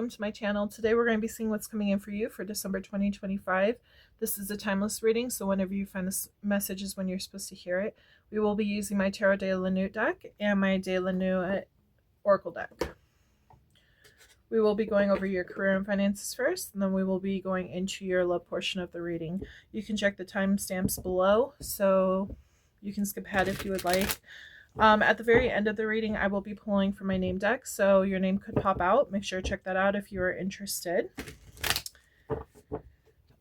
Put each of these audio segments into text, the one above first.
welcome to my channel. Today we're going to be seeing what's coming in for you for December 2025. This is a timeless reading, so whenever you find this message is when you're supposed to hear it. We will be using my Tarot de la Nuit deck and my de la Nuit Oracle deck. We will be going over your career and finances first, and then we will be going into your love portion of the reading. You can check the timestamps below, so you can skip ahead if you would like. At the very end of the reading, I will be pulling from my name deck, so your name could pop out. Make sure to check that out if you are interested.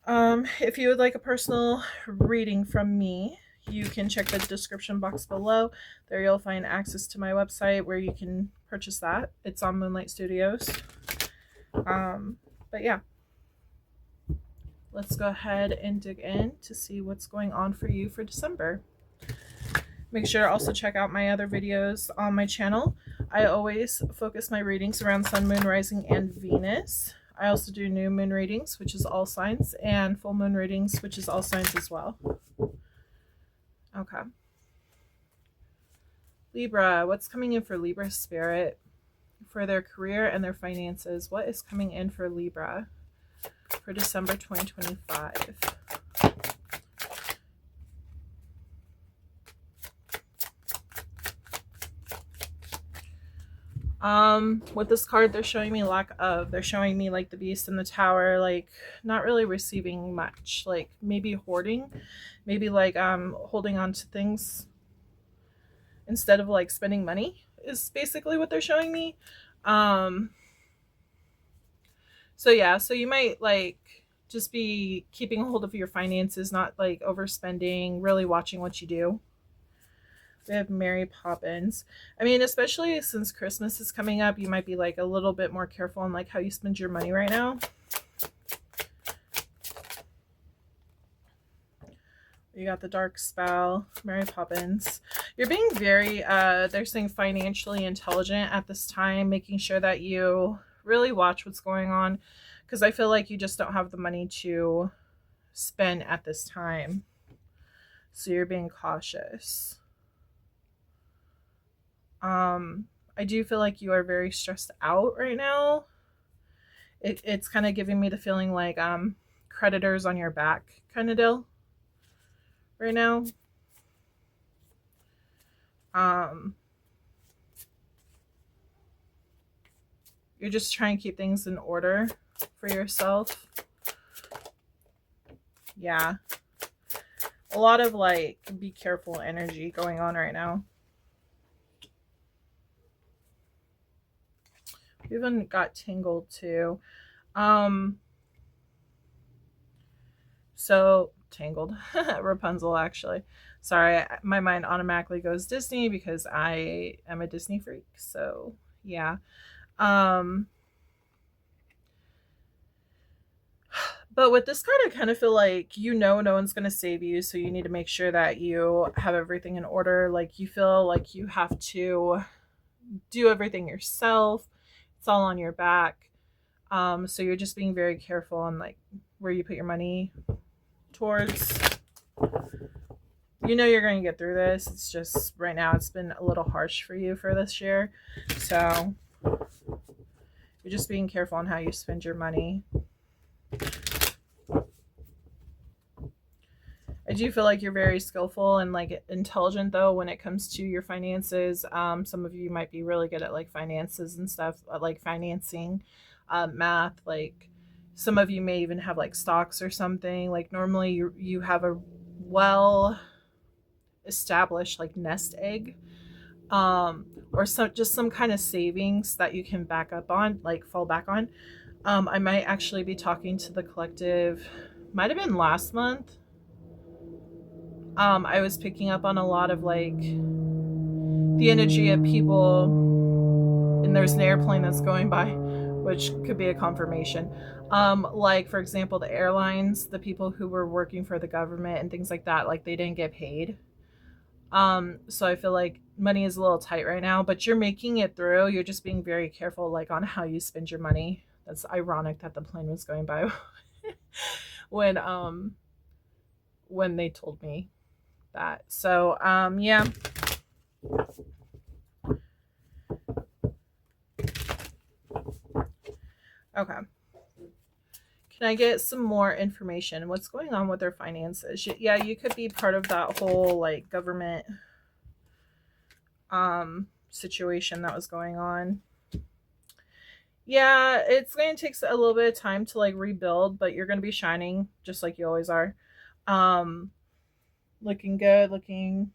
If you would like a personal reading from me, you can check the description box below. There you'll find access to my website where you can purchase that. It's on Moonlight Studios. But yeah, let's go ahead and dig in to see what's going on for you for December. Make sure to also check out my other videos on my channel. I always focus my readings around Sun, Moon, Rising, and Venus. I also do new moon readings, which is all signs, and full moon readings, which is all signs as well. Okay. Libra, what's coming in for Libra spirit for their career and their finances? What is coming in for Libra for December 2025? With this card, they're showing me lack of. They're showing me like the Beast in the Tower, like not really receiving much, like maybe hoarding, maybe like holding on to things instead of like spending money is basically what they're showing me. So yeah, so you might like just be keeping a hold of your finances, not like overspending, really watching what you do. We have Mary Poppins. I mean, especially since Christmas is coming up, you might be like a little bit more careful on like how you spend your money right now. You got the Dark Spell, Mary Poppins. You're being very, they're saying financially intelligent at this time, making sure that you really watch what's going on, because I feel like you just don't have the money to spend at this time. So you're being cautious. I do feel like you are very stressed out right now. It's kind of giving me the feeling like creditors on your back kind of deal right now. You're just trying to keep things in order for yourself. Yeah. A lot of like be careful energy going on right now. We even got Tangled too. So Tangled. Rapunzel, actually. Sorry, my mind automatically goes Disney because I am a Disney freak. So yeah. But with this card, I kind of feel like no one's going to save you, so you need to make sure that you have everything in order. Like you feel like you have to do everything yourself. It's all on your back. So you're just being very careful on like where you put your money towards. You know you're going to get through this. It's just right now it's been a little harsh for you for this year. So you're just being careful on how you spend your money. I do feel like you're very skillful and like intelligent though when it comes to your finances. Some of you might be really good at like finances and stuff, like financing, math. Like some of you may even have like stocks or something. Like normally you have a well established like nest egg, or just some kind of savings that you can back up on, like fall back on. I might actually be talking to the collective, might have been last month. I was picking up on a lot of like the energy of people, and there's an airplane that's going by, which could be a confirmation. Like for example, the airlines, the people who were working for the government and things like that, like they didn't get paid. So I feel like money is a little tight right now, but you're making it through. You're just being very careful like on how you spend your money. That's ironic that the plane was going by when they told me that. So yeah, Okay. Can I get some more information? What's going on with their finances? Yeah, you could be part of that whole like government situation that was going on. Yeah, it's going to take a little bit of time to like rebuild, but you're going to be shining just like you always are. Um looking good, looking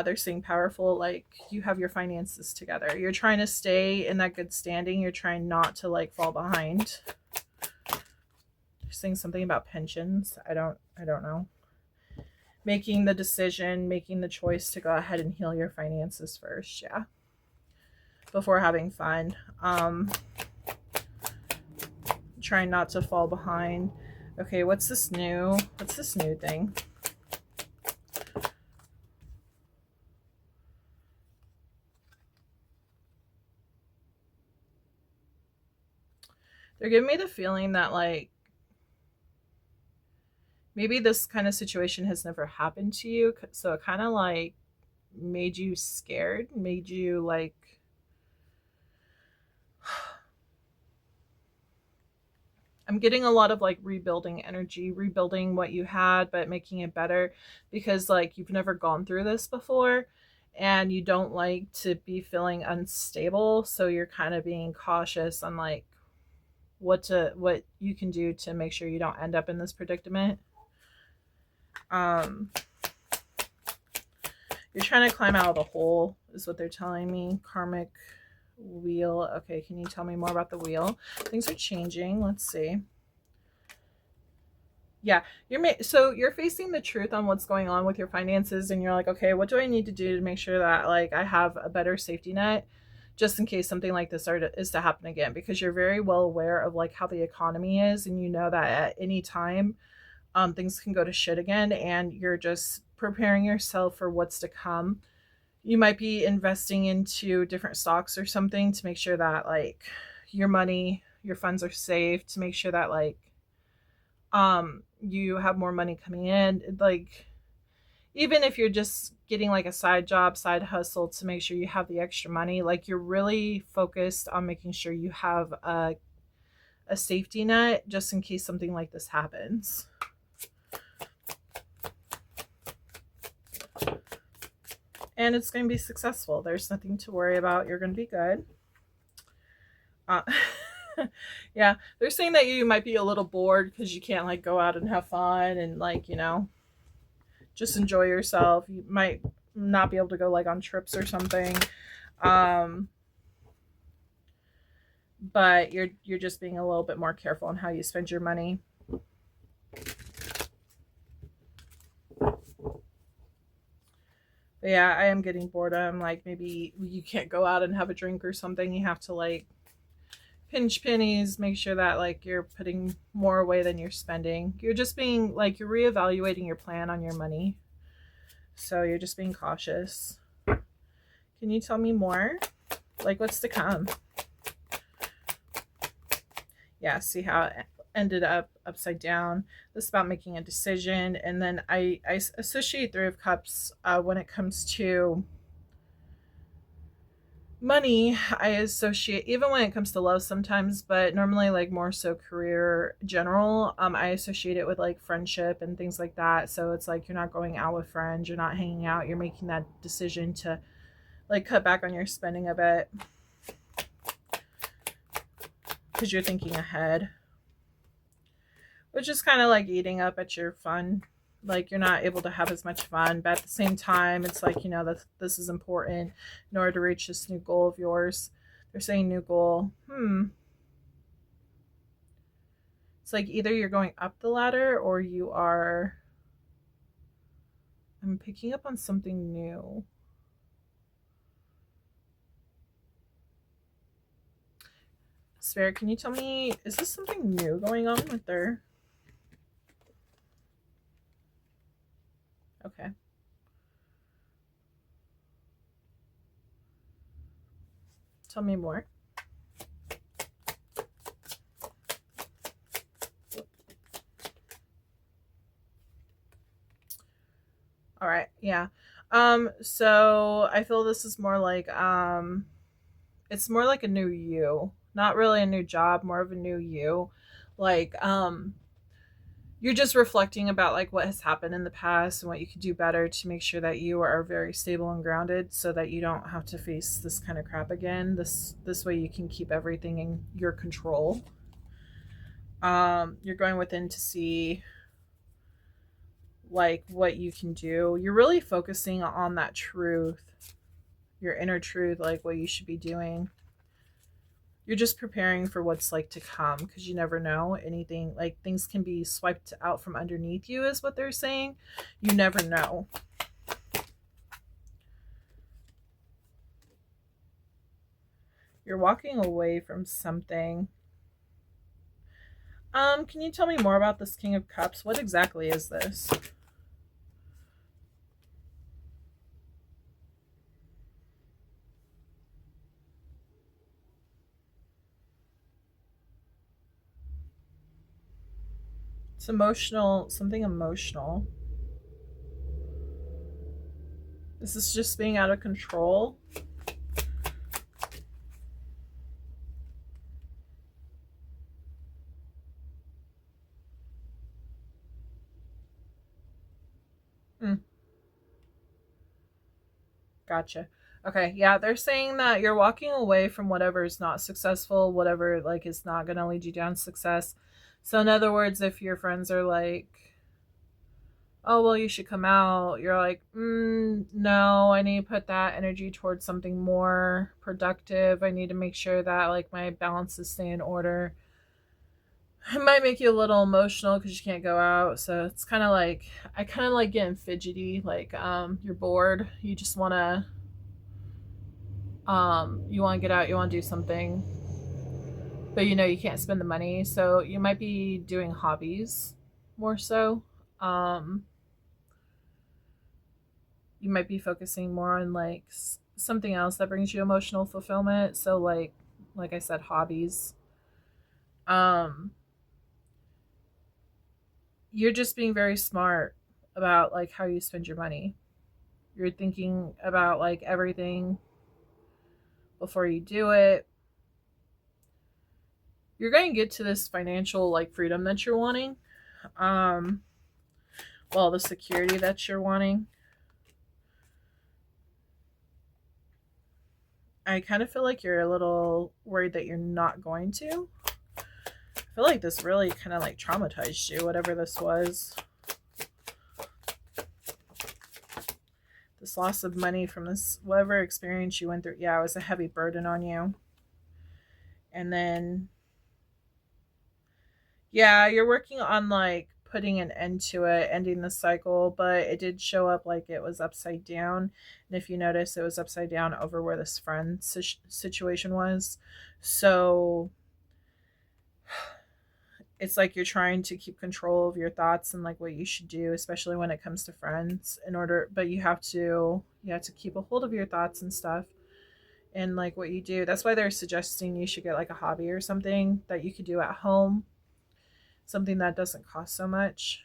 they're saying powerful, like you have your finances together. You're trying to stay in that good standing. You're trying not to like fall behind. They're saying something about pensions. I don't know. Making the decision, making the choice to go ahead and heal your finances first, yeah. Before having fun. Trying not to fall behind. Okay, what's this new thing? They're giving me the feeling that like maybe this kind of situation has never happened to you, so it kind of like made you scared, made you like I'm getting a lot of like rebuilding energy, rebuilding what you had, but making it better because like you've never gone through this before and you don't like to be feeling unstable. So you're kind of being cautious on like what you can do to make sure you don't end up in this predicament. Um, you're trying to climb out of the hole, is what they're telling me. Karmic wheel. Okay, can you tell me more about the wheel? Things are changing. Let's see. Yeah, you're facing the truth on what's going on with your finances, and you're like, okay, what do I need to do to make sure that like I have a better safety net, just in case something like this is to happen again? Because you're very well aware of like how the economy is, and you know that at any time, things can go to shit again, and you're just preparing yourself for what's to come. You might be investing into different stocks or something to make sure that like your money, your funds are safe, to make sure that like you have more money coming in, like even if you're just getting like a side job, side hustle to make sure you have the extra money, like you're really focused on making sure you have a safety net just in case something like this happens. And it's going to be successful. There's nothing to worry about. You're going to be good. uh, yeah, they're saying that you might be a little bored because you can't like go out and have fun and like just enjoy yourself. You might not be able to go like on trips or something. Um, but you're just being a little bit more careful on how you spend your money. But yeah, I am getting boredom. Like maybe you can't go out and have a drink or something. You have to like pinch pennies, make sure that like you're putting more away than you're spending. You're just being like you're reevaluating your plan on your money. So you're just being cautious. Can you tell me more? Like what's to come? Yeah, see how it ended up upside down. This is about making a decision. And then I associate Three of Cups when it comes to money. I associate, even when it comes to love sometimes, but normally like more so career general. I associate it with like friendship and things like that. So it's like you're not going out with friends, you're not hanging out, you're making that decision to like cut back on your spending a bit because you're thinking ahead, which is kind of like eating up at your fun. Like you're not able to have as much fun, but at the same time, it's like, that this is important in order to reach this new goal of yours. They're saying new goal. It's like either you're going up the ladder or you are. I'm picking up on something new. Spirit, can you tell me, is this something new going on with their. Okay. Tell me more. All right. Yeah. So I feel this is more like it's more like a new you. Not really a new job, more of a new you. Like, you're just reflecting about like what has happened in the past and what you could do better to make sure that you are very stable and grounded so that you don't have to face this kind of crap again. This way you can keep everything in your control. You're going within to see like what you can do. You're really focusing on that truth, your inner truth, like what you should be doing. You're just preparing for what's like to come because you never know anything. Like things can be swiped out from underneath you, is what they're saying. You never know. You're walking away from something. Can you tell me more about this King of Cups? What exactly is this? It's emotional, something emotional. This is just being out of control. Hmm. Gotcha. Okay, yeah, they're saying that you're walking away from whatever is not successful, whatever like is not gonna lead you down to success. So in other words, if your friends are like, oh well you should come out, you're like, no, I need to put that energy towards something more productive. I need to make sure that like my balances stay in order. It might make you a little emotional because you can't go out, so it's kind of like, I kind of like getting fidgety, like you're bored, you just want to you want to get out, you want to do something, but you know you can't spend the money, so you might be doing hobbies more so. um you might be focusing more on like something else that brings you emotional fulfillment, so like I said, hobbies. um you're just being very smart about like how you spend your money. You're thinking about like everything before you do it. You're going to get to this financial like freedom that you're wanting. um well, the security that you're wanting. I kind of feel like you're a little worried that you're not going to. I feel like this really kind of like traumatized you, whatever this was. This loss of money from this, whatever experience you went through. Yeah, it was a heavy burden on you. And then, yeah, you're working on like putting an end to it, ending the cycle, but it did show up like it was upside down. And if you notice, it was upside down over where this friend situation was. So it's like you're trying to keep control of your thoughts and like what you should do, especially when it comes to friends, in order, but you have to keep a hold of your thoughts and stuff and like what you do. That's why they're suggesting you should get like a hobby or something that you could do at home, something that doesn't cost so much.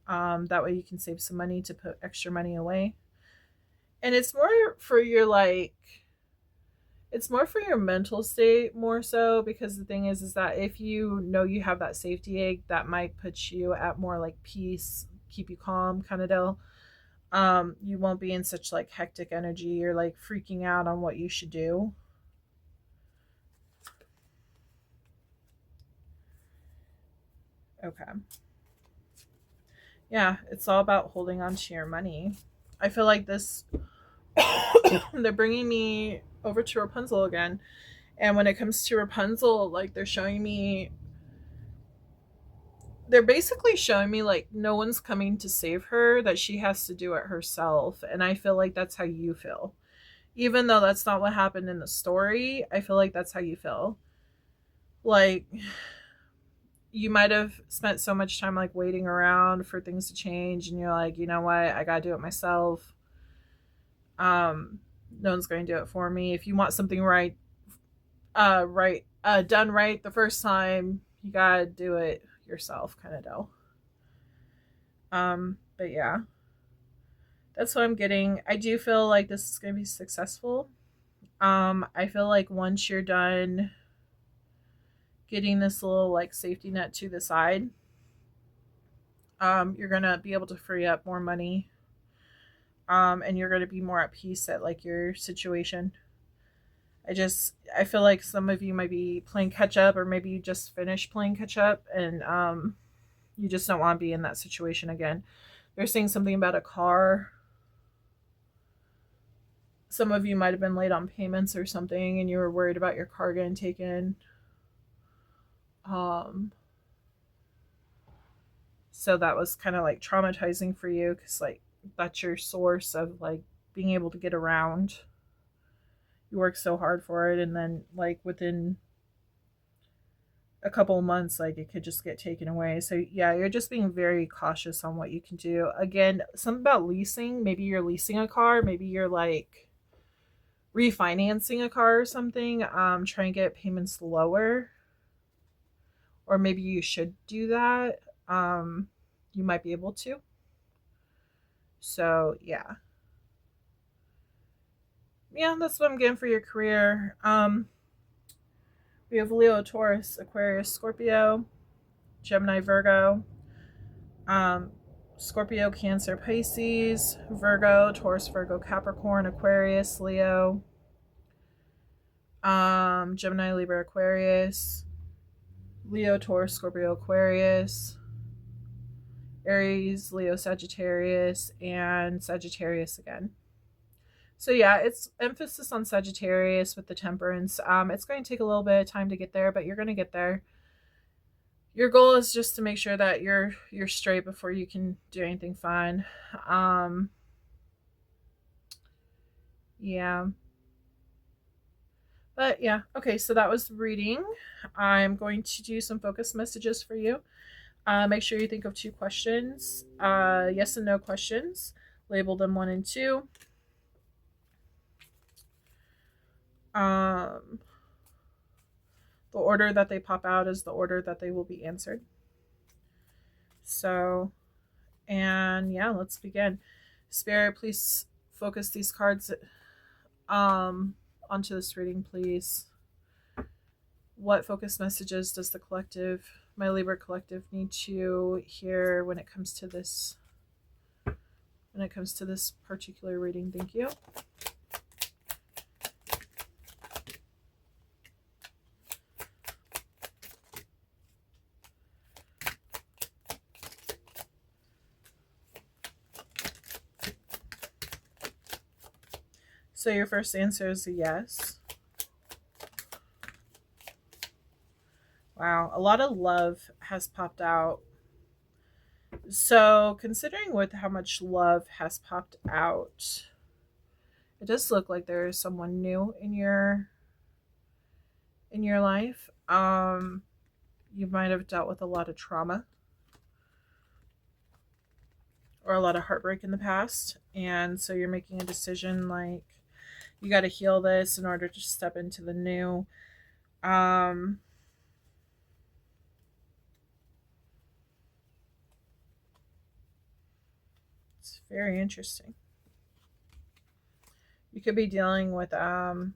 That way you can save some money to put extra money away. And it's more for your like, it's more for your mental state more so, because the thing is that if you know you have that safety egg, that might put you at more like peace, keep you calm kind of deal. You won't be in such like hectic energy or like freaking out on what you should do. Okay. Yeah, it's all about holding on to your money. I feel like this they're bringing me over to Rapunzel again. And when it comes to Rapunzel, like they're basically showing me like no one's coming to save her, that she has to do it herself. And I feel like that's how you feel. Even though that's not what happened in the story, I feel like that's how you feel. Like you might have spent so much time like waiting around for things to change, and you're like, you know what, I gotta do it myself. um no one's going to do it for me. If you want something done right the first time, you gotta do it yourself kind of deal. But yeah, that's what I'm getting. I do feel like this is going to be successful. I feel like once you're done getting this little like safety net to the side. You're going to be able to free up more money. And you're going to be more at peace at like your situation. I feel like some of you might be playing catch up, or maybe you just finished playing catch up, and you just don't want to be in that situation again. They're saying something about a car. Some of you might have been late on payments or something, and you were worried about your car getting taken. So that was kind of like traumatizing for you, because like that's your source of like being able to get around. You work so hard for it, and then like within a couple of months, like it could just get taken away. So yeah, you're just being very cautious on what you can do. Again, something about leasing. Maybe you're leasing a car. Maybe you're like refinancing a car or something. Trying to get payments lower, or maybe you should do that. You might be able to. So yeah, that's what I'm getting for your career. We have Leo, Taurus, Aquarius, Scorpio, Gemini, Virgo, Scorpio, Cancer, Pisces, Virgo, Taurus, Virgo, Capricorn, Aquarius, Leo, Gemini, Libra, Aquarius, Leo, Taurus, Scorpio, Aquarius, Aries, Leo, Sagittarius, and Sagittarius again. So yeah, it's emphasis on Sagittarius with the Temperance. It's going to take a little bit of time to get there, but you're going to get there. Your goal is just to make sure that you're straight before you can do anything fun. Yeah. But yeah, okay, so that was the reading. I'm going to do some focus messages for you. Make sure you think of 2 questions, yes and no questions. Label them 1 and 2. The order that they pop out is the order that they will be answered. So, and yeah, let's begin. Spirit, please focus these cards onto this reading, please. What focus messages does the collective, my Libra collective, need to hear when it comes to this particular reading? Thank you. So your first answer is a yes. Wow, a lot of love has popped out. So considering with how much love has popped out, it does look like there is someone new in your life. You might have dealt with a lot of trauma or a lot of heartbreak in the past, and so you're making a decision like you got to heal this in order to step into the new. It's very interesting. You could be dealing with a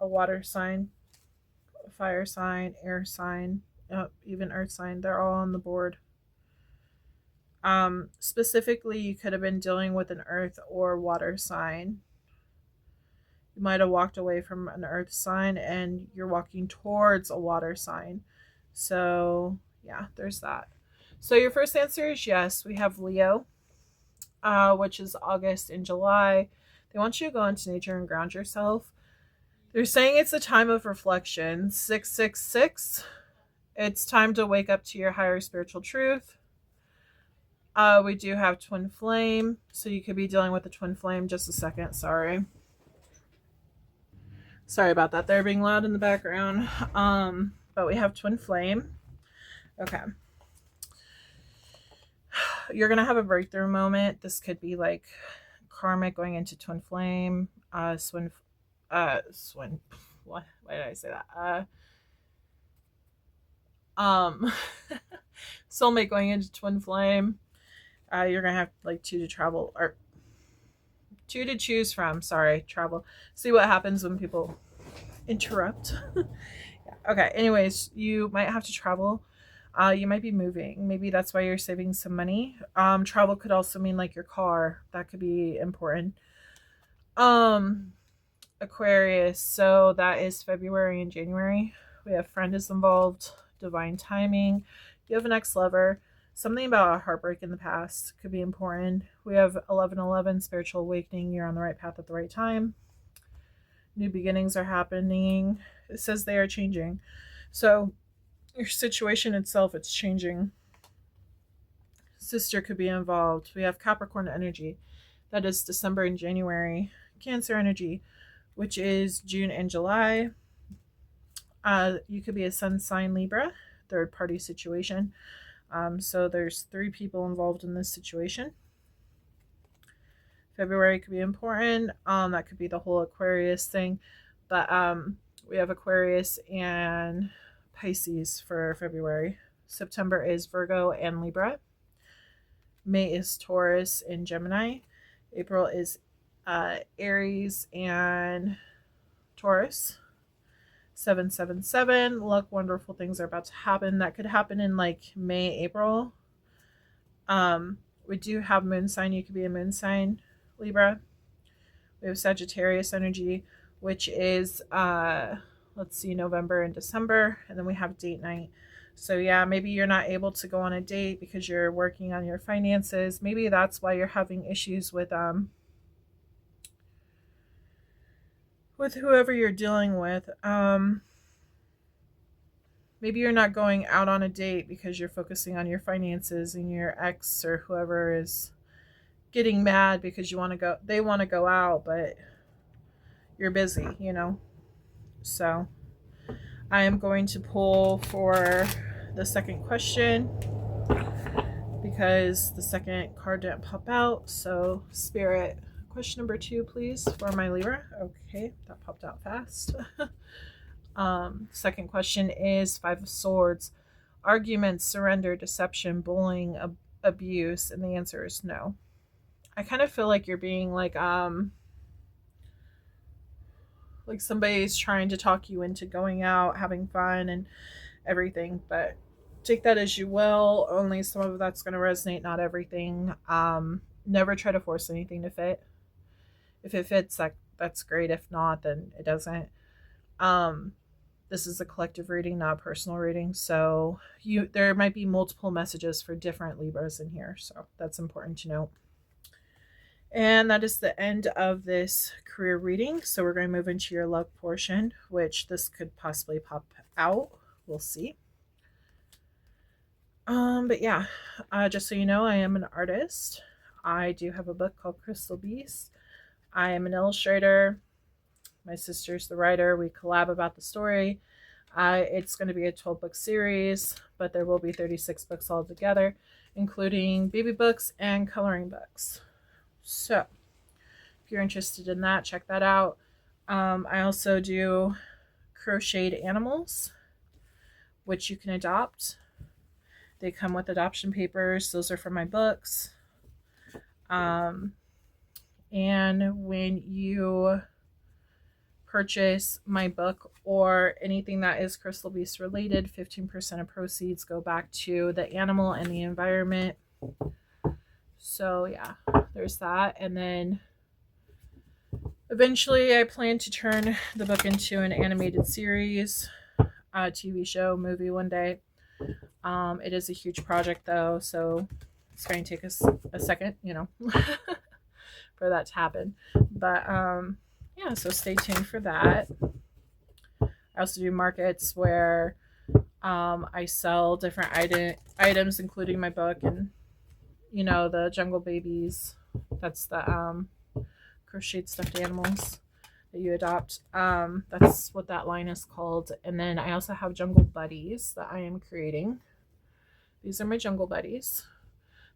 water sign, a fire sign, air sign, even earth sign. They're all on the board. Specifically, you could have been dealing with an earth or water sign. You might have walked away from an earth sign and you're walking towards a water sign. So yeah, there's that. So your first answer is yes. We have Leo, which is August and July. They want you to go into nature and ground yourself. They're saying it's a time of reflection. 666. It's time to wake up to your higher spiritual truth. We do have twin flame, so you could be dealing with the twin flame. Just a second, sorry about that. They're being loud in the background. But we have twin flame. Okay, you're gonna have a breakthrough moment. This could be like karmic going into twin flame. Swin. What? Why did I say that? Soulmate going into twin flame. You're gonna have like 2 to travel, or 2 to choose from. Sorry, travel. See what happens when people interrupt. Okay, anyways, you might have to travel. You might be moving. Maybe that's why you're saving some money. Travel could also mean like your car. That could be important. Um, Aquarius. So that is February and January. We have friend is involved, divine timing. You have an ex-lover. Something about a heartbreak in the past could be important. We have 1111, spiritual awakening. You're on the right path at the right time. New beginnings are happening. It says they are changing. So your situation itself, it's changing. Sister could be involved. We have Capricorn energy. That is December and January. Cancer energy, which is June and July. You could be a sun sign Libra, third party situation. So there's 3 people involved in this situation. February could be important. That could be the whole Aquarius thing. But we have Aquarius and Pisces for February. September is Virgo and Libra. May is Taurus and Gemini. April is Aries and Taurus. 777. Look, wonderful things are about to happen. That could happen in like May, April. We do have moon sign. You could be a moon sign, Libra. We have Sagittarius energy, which is let's see, November and December, and then we have date night. So yeah, maybe you're not able to go on a date because you're working on your finances. Maybe that's why you're having issues with whoever you're dealing with. Maybe you're not going out on a date because you're focusing on your finances, and your ex or whoever is getting mad because they want to go out, but you're busy, you know. So I am going to pull for the second question because the second card didn't pop out. So Spirit, question number 2, please, for my Libra. Okay, that popped out fast. Second question is 5 of Swords. Arguments, surrender, deception, bullying, abuse, and the answer is no. I kind of feel like you're being like somebody's trying to talk you into going out, having fun and everything, but take that as you will. Only some of that's going to resonate, not everything. Never try to force anything to fit. If it fits, that's great. If not, then it doesn't. This is a collective reading, not a personal reading, so there might be multiple messages for different Libras in here, so that's important to note. And that is the end of this career reading. So we're going to move into your love portion, which this could possibly pop out. We'll see. But yeah, just so you know, I am an artist. I do have a book called Crystal Beast. I am an illustrator. My sister's the writer. We collab about the story. It's going to be a 12-book series, but there will be 36 books altogether, including baby books and coloring books. So if you're interested in that, check that out. I also do crocheted animals, which you can adopt. They come with adoption papers. Those are for my books. And when you purchase my book or anything that is Crystal Beast related, 15% of proceeds go back to the animal and the environment. So yeah, there's that. And then eventually I plan to turn the book into an animated series, a TV show, movie one day. It is a huge project though, so it's going to take us a second, you know, for that to happen. But yeah, so stay tuned for that. I also do markets where I sell different items, including my book and, you know, the Jungle Babies. That's the crocheted stuffed animals that you adopt. That's what that line is called. And then I also have Jungle Buddies that I am creating. These are my Jungle Buddies.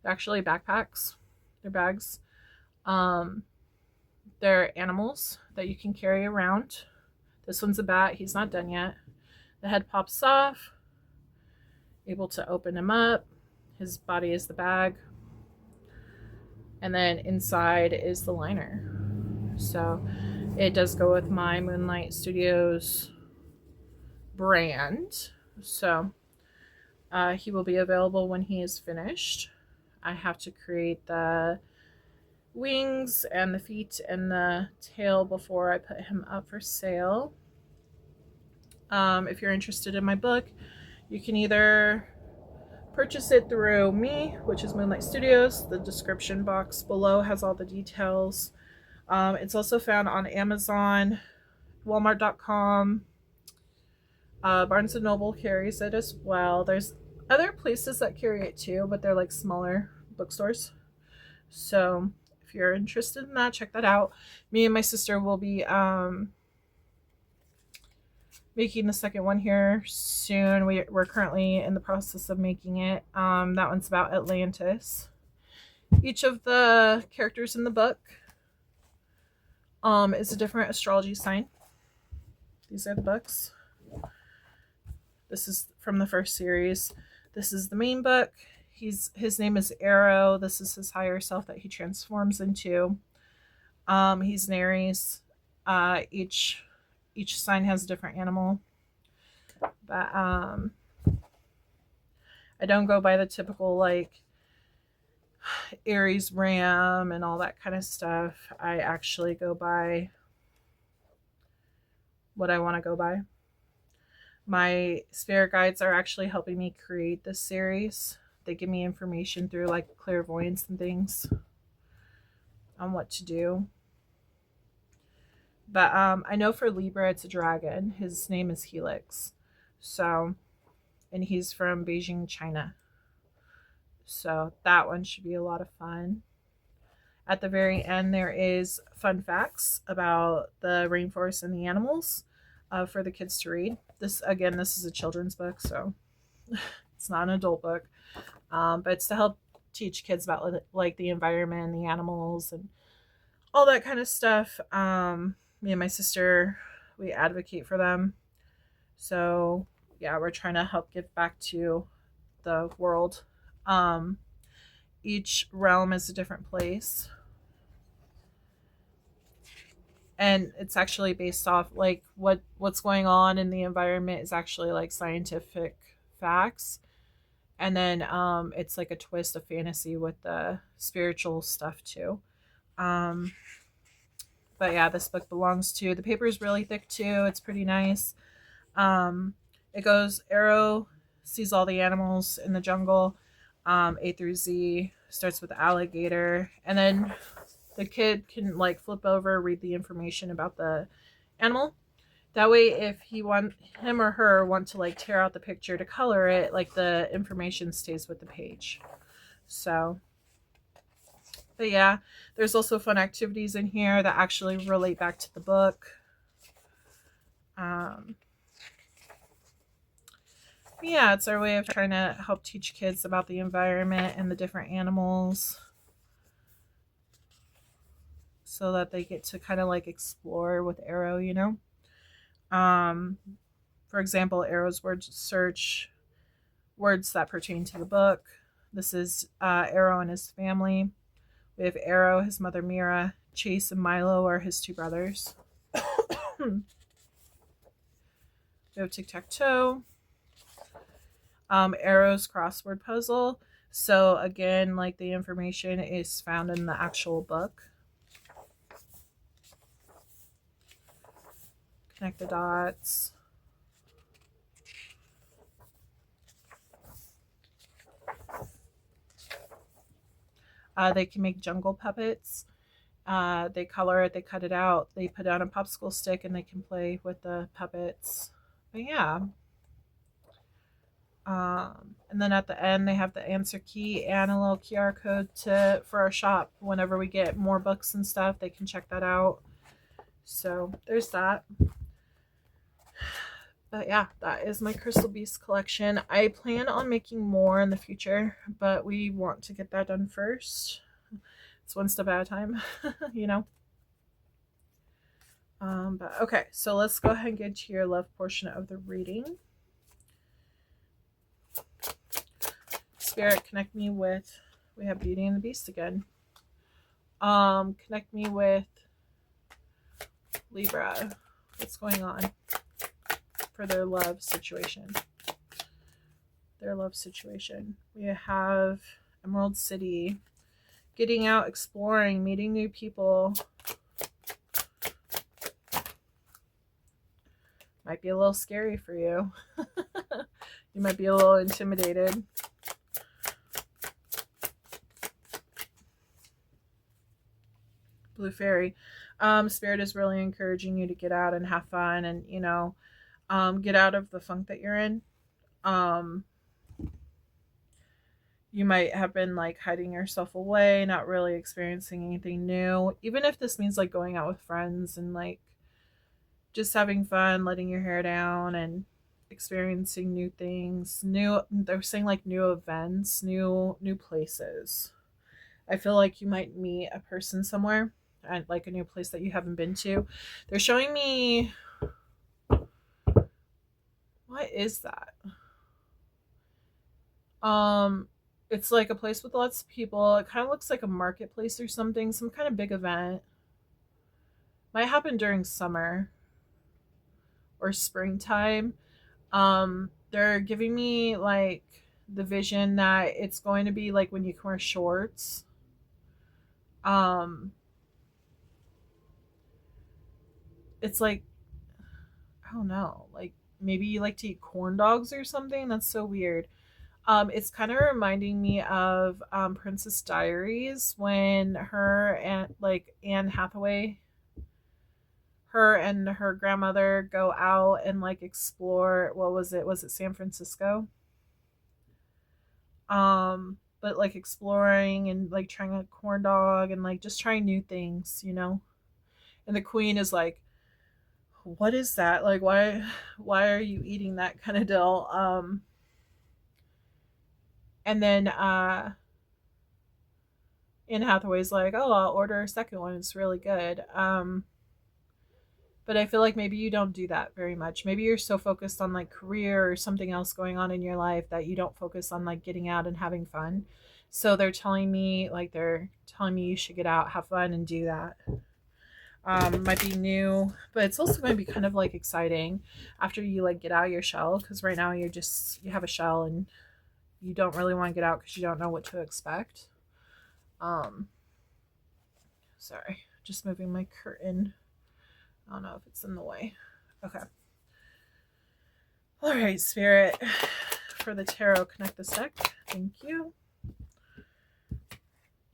They're actually backpacks. They're bags. They're animals that you can carry around. This one's a bat. He's not done yet. The head pops off. Able to open him up. His body is the bag. And then inside is the liner. So it does go with my Moonlight Studios brand. So he will be available when he is finished. I have to create the wings and the feet and the tail before I put him up for sale. If you're interested in my book, you can either purchase it through me, which is Moonlight Studios. The description box below has all the details. It's also found on Amazon, Walmart.com. Barnes & Noble carries it as well. There's other places that carry it too, but they're like smaller bookstores. So if you're interested in that, check that out. Me and my sister will be making the second one here soon. We're currently in the process of making it. That one's about Atlantis. Each of the characters in the book is a different astrology sign. These are the books. This is from the first series. This is the main book. His name is Arrow. This is his higher self that he transforms into. He's an Aries. Each sign has a different animal. But I don't go by the typical like Aries ram and all that kind of stuff. I actually go by what I want to go by. My spirit guides are actually helping me create this series. They give me information through like clairvoyance and things on what to do. But I know for Libra, it's a dragon. His name is Helix. So, and he's from Beijing, China. So that one should be a lot of fun. At the very end, there is fun facts about the rainforest and the animals for the kids to read. This is a children's book, so it's not an adult book. But it's to help teach kids about like the environment and the animals and all that kind of stuff. Me and my sister, we advocate for them. So yeah, we're trying to help give back to the world. Each realm is a different place. And it's actually based off like what's going on in the environment is actually like scientific facts. And then it's like a twist of fantasy with the spiritual stuff too. But yeah, this book belongs to, the paper is really thick too. It's pretty nice. It goes, Arrow sees all the animals in the jungle. A through Z starts with alligator. And then the kid can like flip over, read the information about the animal. That way, if him or her want to like tear out the picture to color it, like the information stays with the page. So, but yeah, there's also fun activities in here that actually relate back to the book. Yeah, it's our way of trying to help teach kids about the environment and the different animals so that they get to kind of like explore with Arrow, you know? For example, Arrow's word search words that pertain to the book. This is Arrow and his family. We have Arrow, his mother Mira, Chase and Milo are his two brothers. We have tic-tac-toe. Arrow's crossword puzzle. So again, like the information is found in the actual book. Connect the dots. They can make jungle puppets. They color it, they cut it out, they put down a popsicle stick and they can play with the puppets. But yeah. And then at the end they have the answer key and a little QR code for our shop. Whenever we get more books and stuff, they can check that out. So there's that. But yeah, that is my Crystal Beast collection. I plan on making more in the future, but we want to get that done first. It's one step at a time, you know. But okay, so let's go ahead and get to your love portion of the reading. Spirit, connect me with, we have Beauty and the Beast again. Connect me with Libra. What's going on? for their love situation. Their love situation. We have Emerald City. Getting out, exploring, meeting new people. Might be a little scary for you. You might be a little intimidated. Blue Fairy. Spirit is really encouraging you to get out and have fun and, you know, get out of the funk that you're in. You might have been like hiding yourself away, not really experiencing anything new. Even if this means like going out with friends and like just having fun, letting your hair down and experiencing new things. They're saying like new events, new places. I feel like you might meet a person somewhere at like a new place that you haven't been to. They're showing me, what is that? It's like a place with lots of people. It kind of looks like a marketplace or something, some kind of big event. Might happen during summer or springtime. They're giving me like the vision that it's going to be like when you can wear shorts. It's like, I don't know, like maybe you like to eat corn dogs or something. That's so weird. It's kind of reminding me of Princess Diaries when her and like Anne Hathaway, her and her grandmother go out and like explore. What was it? Was it San Francisco? But like exploring and like trying a corn dog and like just trying new things, you know. And the queen is like, "What is that? Like, why are you eating that kind of deal?" And then Anne Hathaway's like, "Oh, I'll order a second one. It's really good." But I feel like maybe you don't do that very much. Maybe you're so focused on like career or something else going on in your life that you don't focus on like getting out and having fun. So they're telling me you should get out, have fun, and do that. Might be new, but it's also going to be kind of like exciting after you like get out of your shell, because right now you have a shell and you don't really want to get out because you don't know what to expect. Sorry, just moving my curtain. I don't know if it's in the way. Okay. All right, Spirit, for the tarot, connect this deck. Thank you.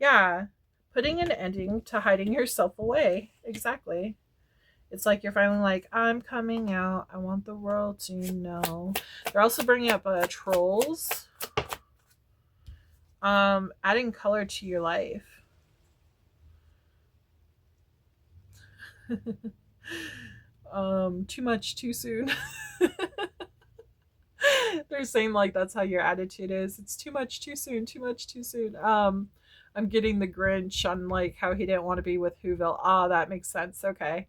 Yeah, putting an ending to hiding yourself away. Exactly. It's like you're finally like, I'm coming out. I want the world to know. They're also bringing up trolls. Adding color to your life. Too much too soon. They're saying like that's how your attitude is. It's too much too soon, too much too soon. I'm getting the Grinch on like how he didn't want to be with Whoville. Ah, that makes sense. Okay.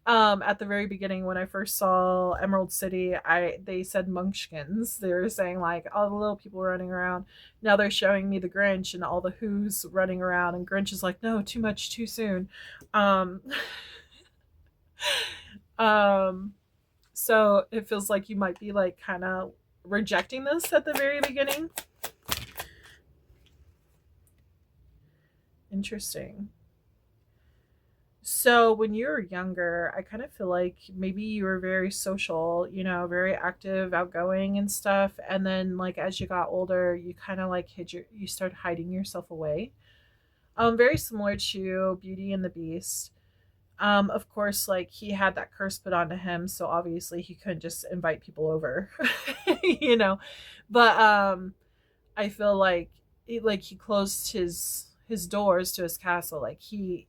At the very beginning when I first saw Emerald City, they said Munchkins. They were saying like all the little people running around. Now they're showing me the Grinch and all the Who's running around, and Grinch is like, no, too much too soon. So it feels like you might be like kind of rejecting this at the very beginning. Interesting. So when you were younger, I kind of feel like maybe you were very social, you know, very active, outgoing and stuff. And then like as you got older, you kind of like you started hiding yourself away. Very similar to Beauty and the Beast. Of course, like he had that curse put onto him, so obviously he couldn't just invite people over, you know. But I feel like he closed his doors to his castle. Like he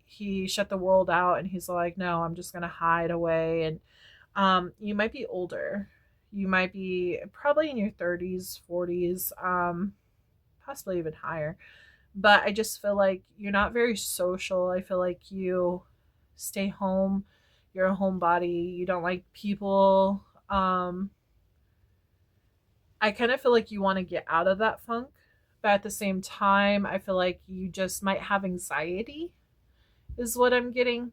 shut the world out, and he's like, no, I'm just gonna hide away. And you might be older. You might be probably in your 30s, 40s, possibly even higher. But I just feel like you're not very social. I feel like you stay home. You're a homebody. You don't like people. I kind of feel like you want to get out of that funk, but at the same time, I feel like you just might have anxiety, is what I'm getting.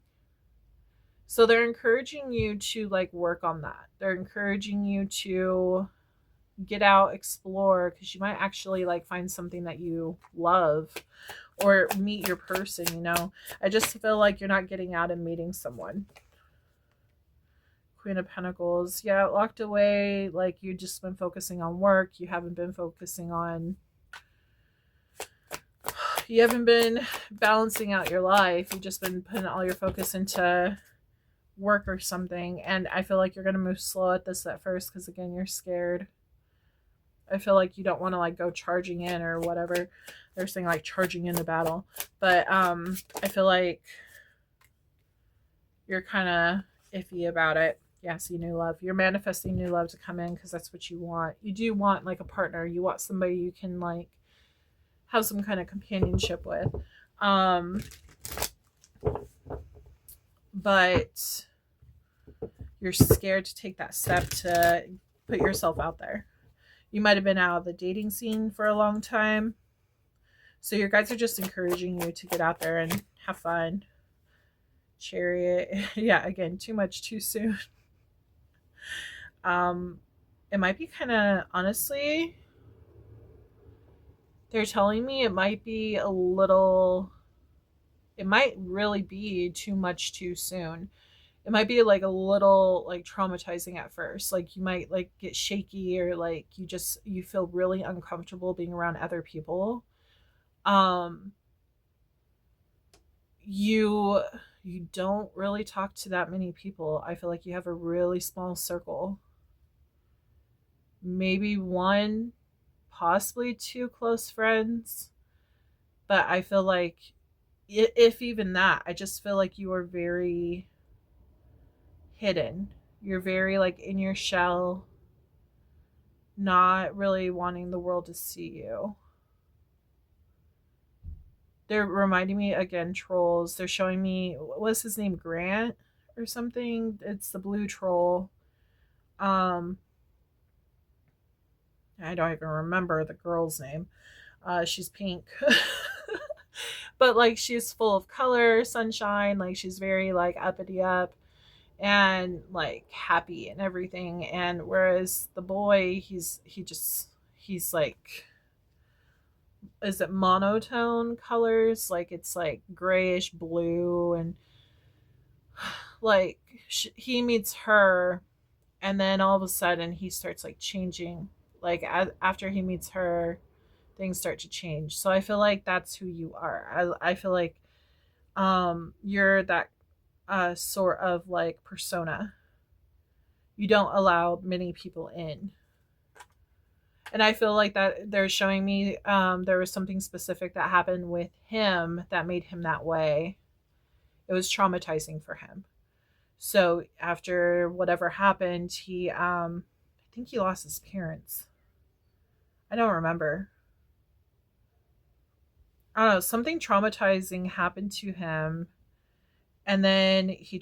So they're encouraging you to like work on that. They're encouraging you to get out, explore, because you might actually like find something that you love or meet your person, you know. I just feel like you're not getting out and meeting someone. Queen of Pentacles. Yeah, locked away. Like you just been focusing on work. You haven't been focusing on, you haven't been balancing out your life. You've just been putting all your focus into work or something. And I feel like you're going to move slow at this at first because, again, you're scared. I feel like you don't want to like go charging in or whatever. They're saying like charging into battle. But I feel like you're kind of iffy about it. Yeah, see new love. You're manifesting new love to come in because that's what you want. You do want like a partner. You want somebody you can like have some kind of companionship with. But you're scared to take that step to put yourself out there. You might have been out of the dating scene for a long time. So your guides are just encouraging you to get out there and have fun. Chariot. Yeah, again, too much too soon. It might be kind of, honestly, they're telling me it might be a little, it might really be too much too soon. It might be like a little like traumatizing at first. Like you might like get shaky or like you feel really uncomfortable being around other people. You don't really talk to that many people. I feel like you have a really small circle. Maybe one, possibly two close friends. But I feel like if even that, I just feel like you are very hidden. You're very like in your shell, not really wanting the world to see you. They're reminding me again, trolls. They're showing me, what's his name, Grant or something? It's the blue troll. I don't even remember the girl's name. She's pink. But like she's full of color, sunshine, like she's very like uppity up and like happy and everything. And whereas the boy, he's like, is it monotone colors? Like it's like grayish blue and like he meets her and then all of a sudden he starts like changing. Like after he meets her, things start to change. So I feel like that's who you are. I feel like you're that sort of like persona. You don't allow many people in. And I feel like that they're showing me there was something specific that happened with him that made him that way. It was traumatizing for him. So after whatever happened, I think he lost his parents. I don't remember. I don't know, something traumatizing happened to him and then he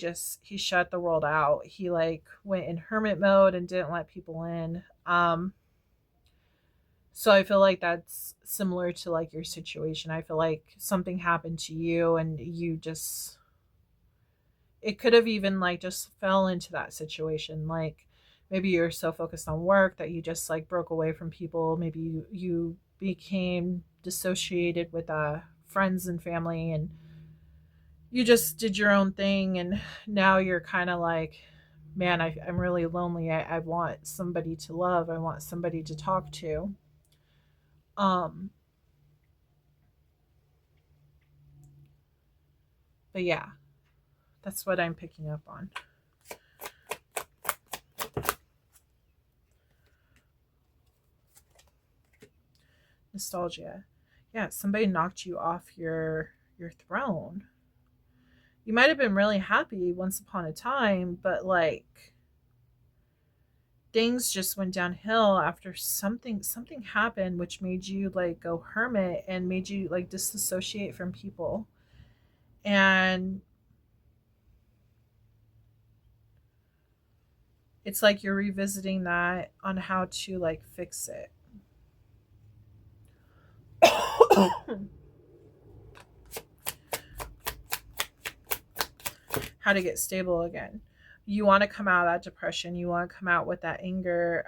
shut the world out. He like went in hermit mode and didn't let people in. So I feel like that's similar to like your situation. I feel like something happened to you and you just, it could have even like just fell into that situation. Like maybe you're so focused on work that you just like broke away from people. Maybe you became dissociated with friends and family and you just did your own thing. And now you're kind of like, man, I'm really lonely. I want somebody to love. I want somebody to talk to. But yeah, that's what I'm picking up on. Nostalgia. Yeah, somebody knocked you off your throne. You might have been really happy once upon a time, but like things just went downhill after something happened which made you like go hermit and made you like disassociate from people. And it's like you're revisiting that on how to like fix it. how to get stable again. You want to come out of that depression. You want to come out with that anger.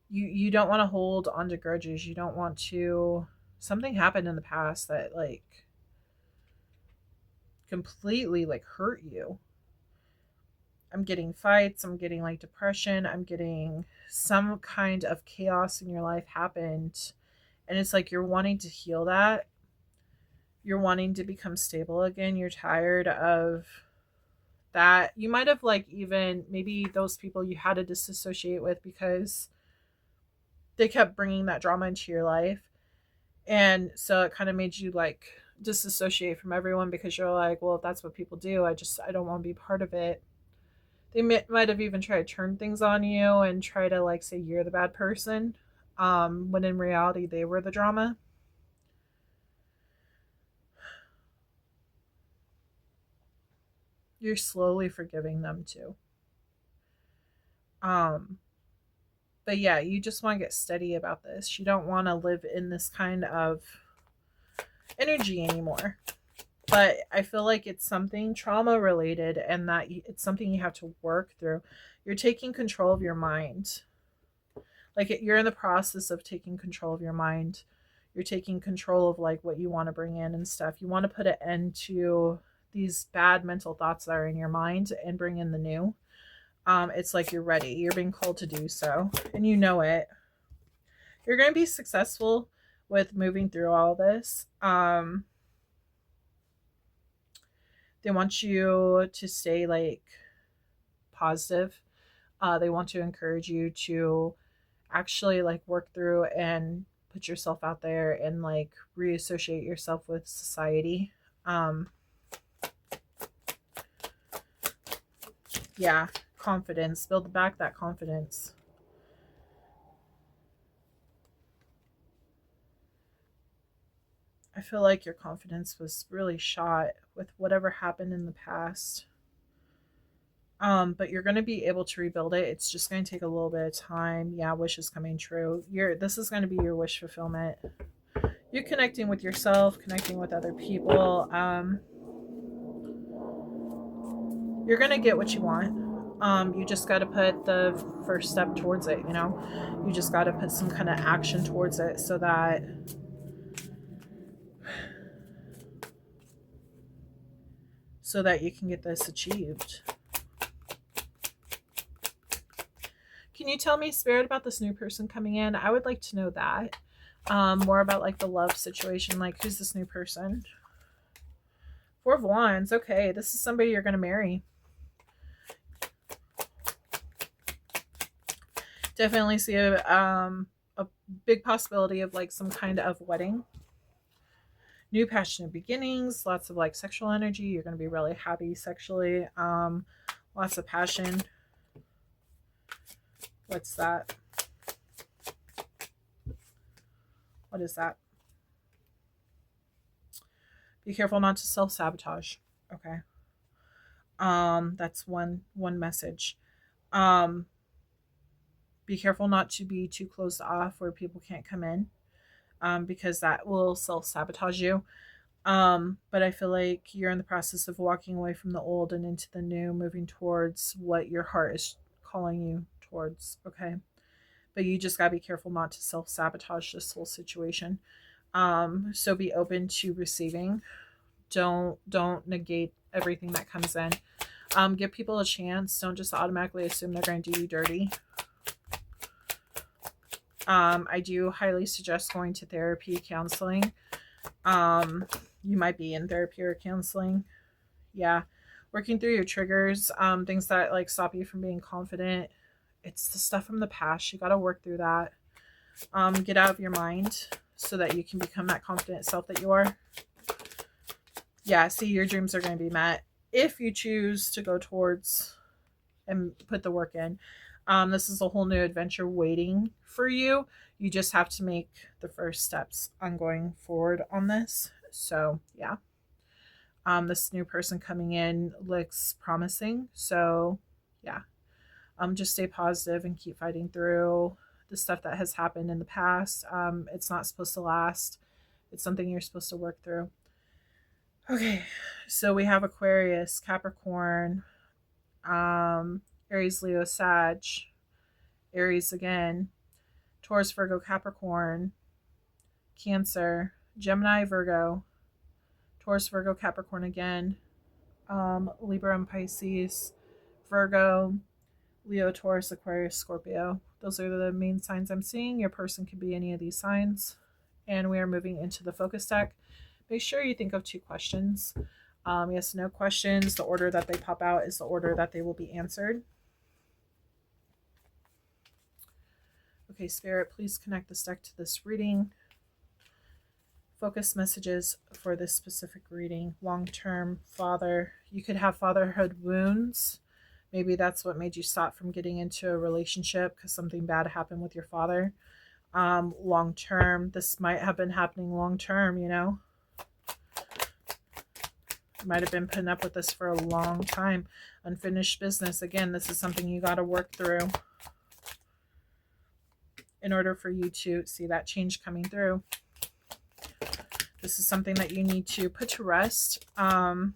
You don't want to hold on to grudges. You don't want to, something happened in the past that like completely like hurt you. I'm getting fights, I'm getting like depression, I'm getting some kind of chaos in your life happened. And it's like you're wanting to heal that. You're wanting to become stable again. You're tired of that. You might have like even maybe those people you had to disassociate with because they kept bringing that drama into your life. And so it kind of made you like disassociate from everyone because you're like, well, if that's what people do, I don't want to be part of it. They might have even tried to turn things on you and try to like say you're the bad person, when in reality they were the drama. You're slowly forgiving them too. Um, but yeah, you just want to get steady about this. You don't want to live in this kind of energy anymore. But I feel like it's something trauma related and that it's something you have to work through. You're taking control of your mind. Like you're in the process of taking control of your mind. You're taking control of like what you want to bring in and stuff. You want to put an end to these bad mental thoughts that are in your mind and bring in the new. It's like you're ready. You're being called to do so, and you know it. You're going to be successful with moving through all this. They want you to stay like positive. They want to encourage you to actually like work through and put yourself out there and like reassociate yourself with society. Yeah, confidence. Build back that confidence. I feel like your confidence was really shot with whatever happened in the past. But you're going to be able to rebuild it. It's just going to take a little bit of time. Yeah, wish is coming true. This is going to be your wish fulfillment. You're connecting with yourself, connecting with other people. You're going to get what you want. You just got to put the first step towards it, you know? You just got to put some kind of action towards it so that you can get this achieved. Can you tell me, Spirit, about this new person coming in? I would like to know that. More about like the love situation. Like, who's this new person? Four of Wands. Okay, this is somebody you're going to marry. Definitely see a big possibility of like some kind of wedding. New passionate beginnings. Lots of like sexual energy. You're going to be really happy sexually. Lots of passion. What's that? What is that? Be careful not to self-sabotage. Okay. That's one message. Be careful not to be too closed off where people can't come in, because that will self-sabotage you. But I feel like you're in the process of walking away from the old and into the new, moving towards what your heart is calling you towards. Okay. But you just gotta be careful not to self-sabotage this whole situation. So be open to receiving. Don't negate everything that comes in. Give people a chance. Don't just automatically assume they're going to do you dirty. I do highly suggest going to therapy, counseling. You might be in therapy or counseling. Yeah. Working through your triggers, things that like stop you from being confident. It's the stuff from the past. You got to work through that. Get out of your mind so that you can become that confident self that you are. Yeah, see, your dreams are going to be met if you choose to go towards and put the work in. This is a whole new adventure waiting for you. You just have to make the first steps on going forward on this. So, yeah. This new person coming in looks promising. So, yeah. Just stay positive and keep fighting through the stuff that has happened in the past. It's not supposed to last. It's something you're supposed to work through. Okay, so we have Aquarius, Capricorn, Aries, Leo, Sag, Aries again, Taurus, Virgo, Capricorn, Cancer, Gemini, Virgo, Taurus, Virgo, Capricorn again, Libra and Pisces, Virgo, Leo, Taurus, Aquarius, Scorpio. Those are the main signs I'm seeing. Your person could be any of these signs. And we are moving into the focus deck. Make sure you think of 2 questions. Yes, no questions. The order that they pop out is the order that they will be answered. Okay, Spirit, please connect this deck to this reading. Focus messages for this specific reading. Long-term father. You could have fatherhood wounds. Maybe that's what made you stop from getting into a relationship because something bad happened with your father. Long-term. This might have been happening long-term, you know. Might have been putting up with this for a long time. Unfinished business. Again, this is something you got to work through in order for you to see that change coming through. This is something that you need to put to rest. Something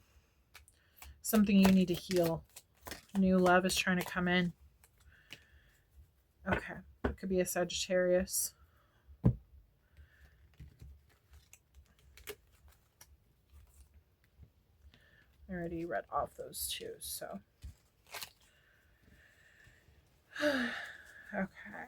you need to heal. New love is trying to come in. Okay. It could be a Sagittarius. I already read off those 2, so. Okay.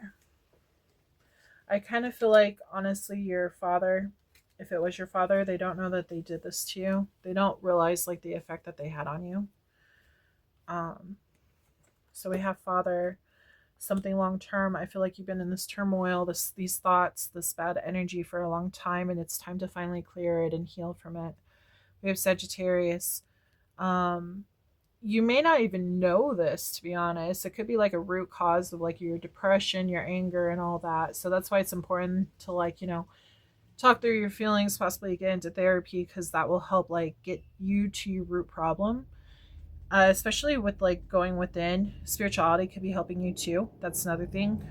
I kind of feel like, honestly, your father, if it was your father, they don't know that they did this to you. They don't realize, like, the effect that they had on you. So we have father, something long term. I feel like you've been in this turmoil, these thoughts, this bad energy for a long time, and it's time to finally clear it and heal from it. We have Sagittarius. You may not even know this, to be honest. It could be like a root cause of like your depression, your anger, and all that. So that's why it's important to, like, you know, talk through your feelings, possibly get into therapy, because that will help like get you to your root problem. Especially with like going within. Spirituality could be helping you too. That's another thing.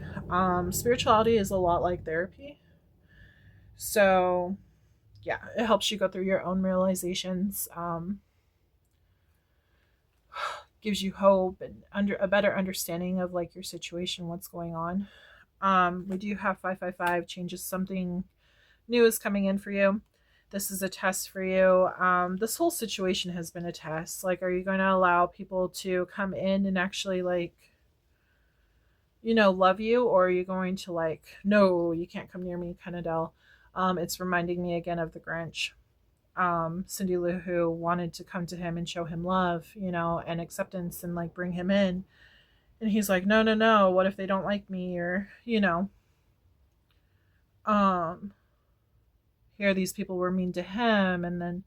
Spirituality is a lot like therapy. So yeah, it helps you go through your own realizations. Gives you hope and a better understanding of like your situation, what's going on. We do have 555 changes. Something new is coming in for you. This is a test for you. This whole situation has been a test. Like, are you going to allow people to come in and actually, like, you know, love you? Or are you going to, like, no, you can't come near me kind of deal? It's reminding me again of the Grinch. Cindy Lou Who wanted to come to him and show him love, you know, and acceptance and, like, bring him in. And he's like, no, no, no. What if they don't like me? Or, you know, here these people were mean to him, and then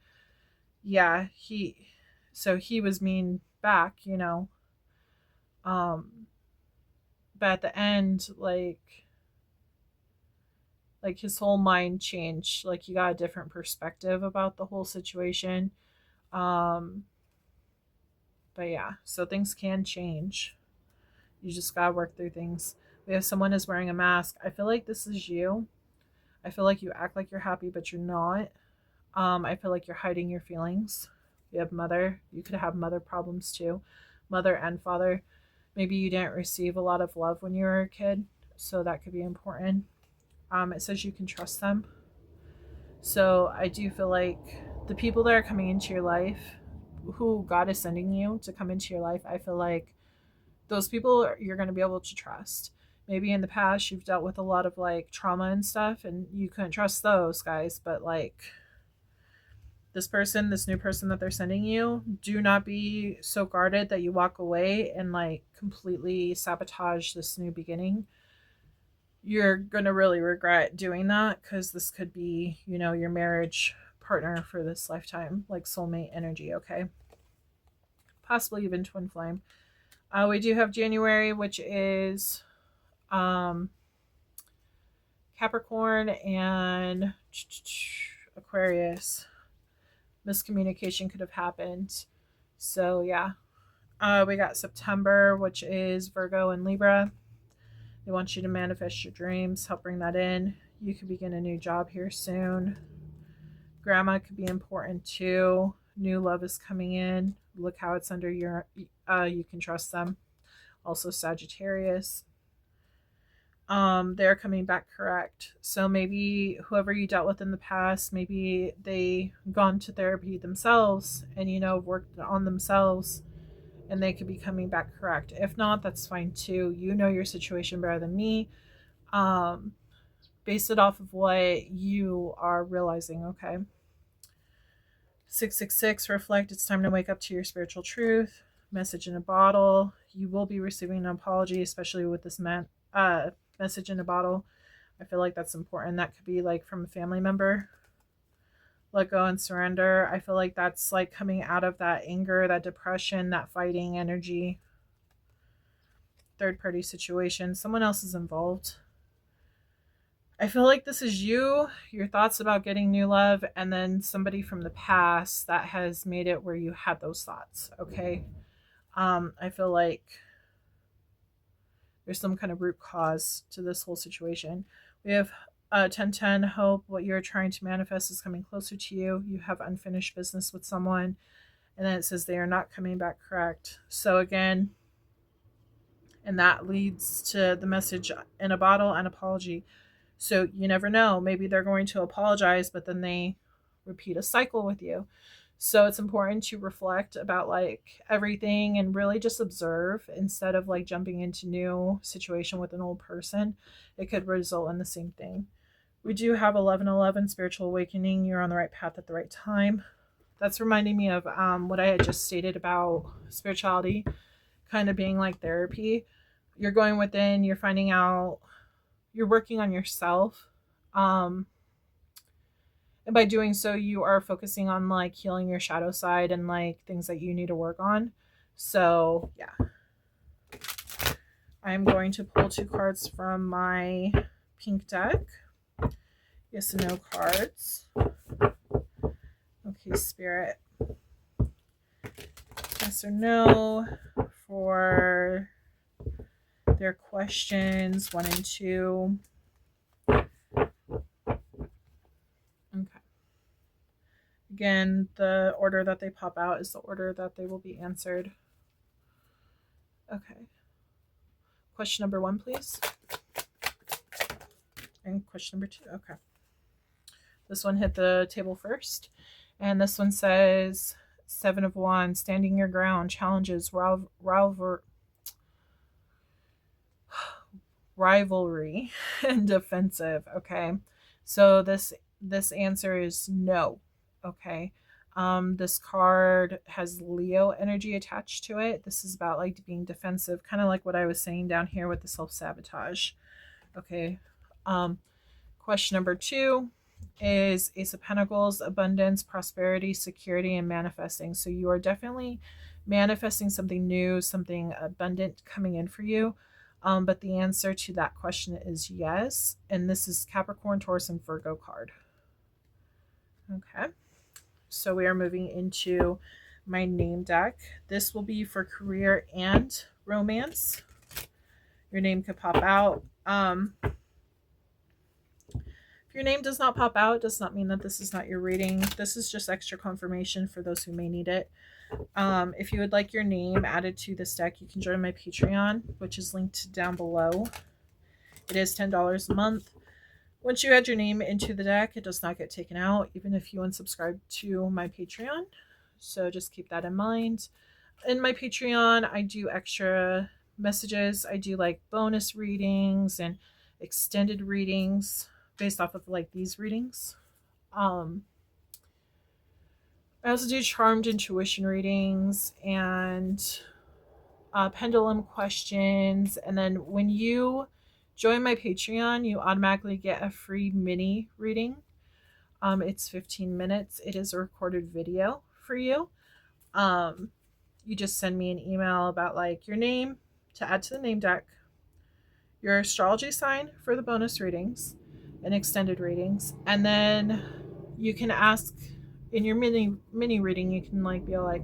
yeah, he was mean back, you know. But at the end, like his whole mind changed. Like, he got a different perspective about the whole situation. um but yeah, so things can change. You just gotta work through things. We have someone is wearing a mask. I feel like this is you. I feel like you act like you're happy, but you're not. I feel like you're hiding your feelings. You have mother. You could have mother problems too. Mother and father. Maybe you didn't receive a lot of love when you were a kid, so that could be important. It says you can trust them. So I do feel like the people that are coming into your life, who God is sending you to come into your life, I feel like those people you're going to be able to trust. Maybe in the past you've dealt with a lot of like trauma and stuff and you couldn't trust those guys, but like this new person that they're sending you, do not be so guarded that you walk away and like completely sabotage this new beginning. You're going to really regret doing that, because this could be, you know, your marriage partner for this lifetime, like soulmate energy, okay? Possibly even twin flame. We do have January, which is Capricorn and Aquarius. Miscommunication could have happened. So yeah. We got September, which is Virgo and Libra. They want you to manifest your dreams, help bring that in. You could begin a new job here soon. Grandma could be important too. New love is coming in. Look how it's under your, you can trust them. Also Sagittarius. They're coming back correct. So maybe whoever you dealt with in the past, maybe they gone to therapy themselves and, you know, worked on themselves, and they could be coming back correct. If not, that's fine too. You know your situation better than me. Um, Base it off of what you are realizing, okay? 666, reflect. It's time to wake up to your spiritual truth. Message in a bottle. You will be receiving an apology, especially with this message in a bottle. I feel like that's important. That could be like from a family member. Let go and surrender. I feel like that's like coming out of that anger, that depression, that fighting energy. Third party situation. Someone else is involved. I feel like this is you, your thoughts about getting new love, and then somebody from the past that has made it where you had those thoughts, okay? I feel like there's some kind of root cause to this whole situation. We have 1010, hope. What you're trying to manifest is coming closer to you. You have unfinished business with someone. And then it says they are not coming back correct. So again, and that leads to the message in a bottle, an apology. So you never know. Maybe they're going to apologize, but then they repeat a cycle with you. So it's important to reflect about like everything and really just observe instead of like jumping into new situation with an old person. It could result in the same thing. We do have 1111, spiritual awakening. You're on the right path at the right time. That's reminding me of what I had just stated about spirituality kind of being like therapy. You're going within, you're finding out, you're working on yourself. And by doing so, you are focusing on like healing your shadow side and like things that you need to work on. So yeah, I'm going to pull 2 cards from my pink deck. Yes and no cards. Okay, Spirit. Yes or no for their questions 1 and 2. Okay. Again, the order that they pop out is the order that they will be answered. Okay. Question number 1, please. And question number 2. Okay. This one hit the table first. And this one says 7 of Wands, standing your ground, challenges, rivalry, and defensive. Okay. So this answer is no. Okay. This card has Leo energy attached to it. This is about like being defensive, kind of like what I was saying down here with the self-sabotage. Okay. Question number 2 is Ace of Pentacles, abundance, prosperity, security, and manifesting. So you are definitely manifesting something new, something abundant coming in for you. But the answer to that question is yes. And this is Capricorn, Taurus, and Virgo card. Okay. So we are moving into my name deck. This will be for career and romance. Your name could pop out. If your name does not pop out, it does not mean that this is not your reading. This is just extra confirmation for those who may need it. If you would like your name added to this deck, you can join my Patreon, which is linked down below. It is $10 a month. Once you add your name into the deck, it does not get taken out, even if you unsubscribe to my Patreon. So just keep that in mind. In my Patreon, I do extra messages. I do like bonus readings and extended readings based off of like these readings. I also do charmed intuition readings and pendulum questions. And then when you join my Patreon, you automatically get a free mini reading. It's 15 minutes. It is a recorded video for you. You just send me an email about like your name to add to the name deck, your astrology sign for the bonus readings and extended readings, and then you can ask in your mini reading. You can like be like,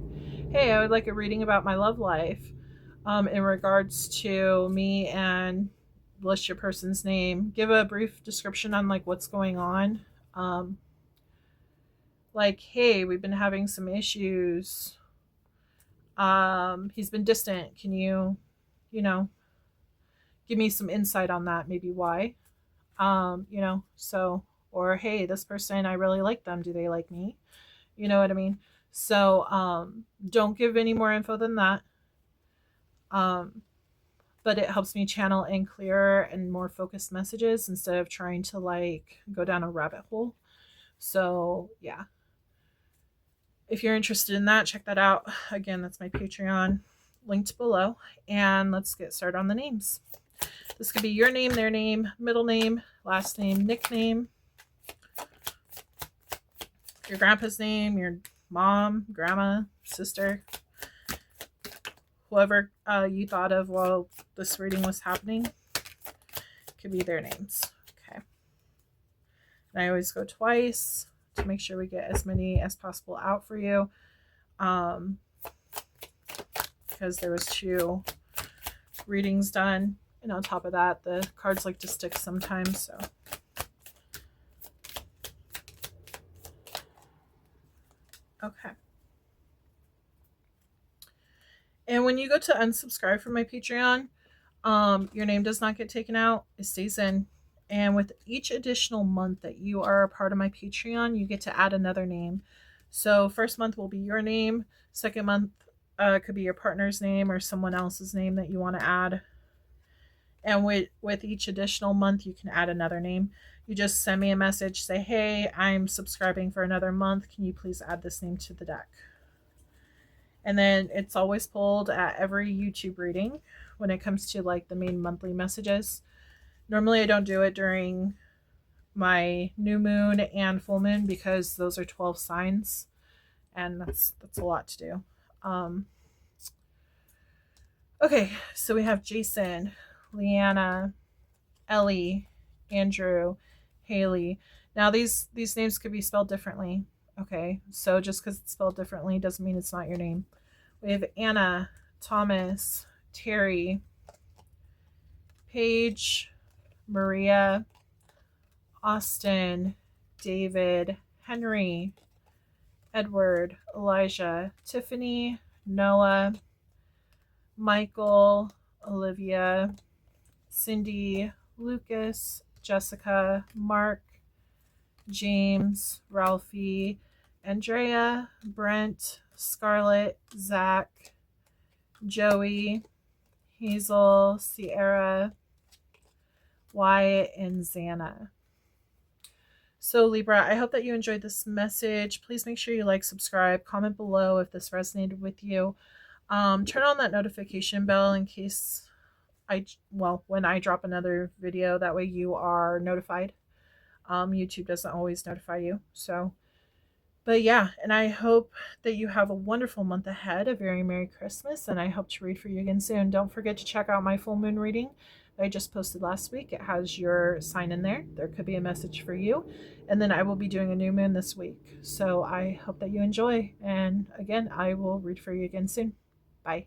hey, I would like a reading about my love life in regards to me, and list your person's name, give a brief description on like what's going on, like, hey, we've been having some issues. He's been distant. Can you, you know, give me some insight on that? Maybe why? So, or hey, this person, I really like them. Do they like me? You know what I mean? So, don't give any more info than that. But it helps me channel in clearer and more focused messages instead of trying to like go down a rabbit hole. So, yeah. If you're interested in that, check that out. Again, that's my Patreon linked below. And let's get started on the names. This could be your name, their name, middle name, last name, nickname, your grandpa's name, your mom, grandma, sister, whoever you thought of while this reading was happening. Could be their names. Okay. And I always go twice to make sure we get as many as possible out for you. Because there was 2 readings done. And on top of that, the cards like to stick sometimes. So, okay. And when you go to unsubscribe from my Patreon, your name does not get taken out. It stays in. And with each additional month that you are a part of my Patreon, you get to add another name. So first month will be your name. Second month could be your partner's name or someone else's name that you want to add. And with each additional month, you can add another name. You just send me a message, say, hey, I'm subscribing for another month. Can you please add this name to the deck? And then it's always pulled at every YouTube reading when it comes to like the main monthly messages. Normally I don't do it during my new moon and full moon because those are 12 signs. And that's a lot to do. Okay, so we have Jason, Leanna, Ellie, Andrew, Haley. Now these names could be spelled differently. Okay, so just because it's spelled differently doesn't mean it's not your name. We have Anna, Thomas, Terry, Paige, Maria, Austin, David, Henry, Edward, Elijah, Tiffany, Noah, Michael, Olivia, Cindy, Lucas, Jessica, Mark, James, Ralphie, Andrea, Brent, Scarlett, Zach, Joey, Hazel, Sierra, Wyatt, and Xana. So Libra, I hope that you enjoyed this message. Please make sure you like, subscribe, comment below if this resonated with you. Turn on that notification bell in case when I drop another video, that way you are notified. YouTube doesn't always notify you. So, but yeah, and I hope that you have a wonderful month ahead, a very Merry Christmas, and I hope to read for you again soon. Don't forget to check out my full moon reading that I just posted last week. It has your sign in there. There could be a message for you. And then I will be doing a new moon this week. So I hope that you enjoy. And again, I will read for you again soon. Bye.